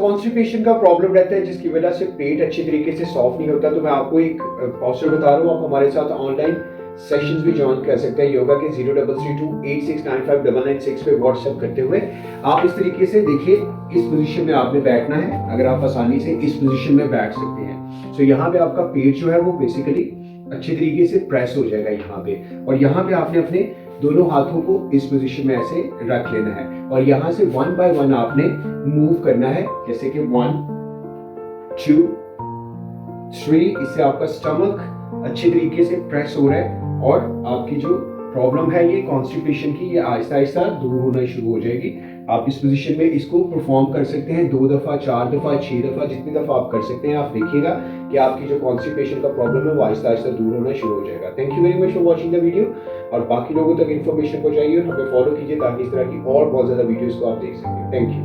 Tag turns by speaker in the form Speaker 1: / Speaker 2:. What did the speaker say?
Speaker 1: Constipation का problem रहता है जिसकी वजह से पेट अच्छी तरीके से सॉफ्ट नहीं होता, तो मैं आपको एक पॉस्चर बता रहा हूँ। आप हमारे साथ ऑनलाइन सेशंस भी ज्वाइन कर सकते हैं योगा के 033286959996 पे व्हाट्सएप करते हुए। आप इस तरीके से देखिए, इस पोजीशन में आपने बैठना है। अगर आप आसानी से इस पोजीशन में बैठ सकते हैं तो यहाँ पे आपका पेट जो है वो बेसिकली अच्छी तरीके से प्रेस हो जाएगा यहाँ पे, और यहाँ पे आपने अपने दोनों हाथों को इस पोजीशन में ऐसे रख लेना है, और यहाँ से 1 बाय 1 आपने मूव करना है, जैसे कि 1 2 3। इससे आपका स्टमक अच्छी तरीके से प्रेस हो रहा है और आपकी जो प्रॉब्लम है ये कॉन्स्टिपेशन की, ये आहिस्ता आहिस्ता दूर होना शुरू हो जाएगी। आप इस पोजीशन में इसको परफॉर्म कर सकते हैं 2 दफ़ा, 4 दफ़ा, 6 दफ़ा, जितनी दफ़ा आप कर सकते हैं। आप देखिएगा कि आपकी जो कॉन्स्टिपेशन का प्रॉब्लम है वो आहिस्ता आहिस्ता दूर होना शुरू हो जाएगा। Thank you very much for watching the video, और बाकी लोगों तक इन्फॉर्मेशन पहुंचाइए और हमें फॉलो कीजिए ताकि इस तरह की और बहुत ज़्यादा वीडियोज़ को आप देख सकें। Thank you.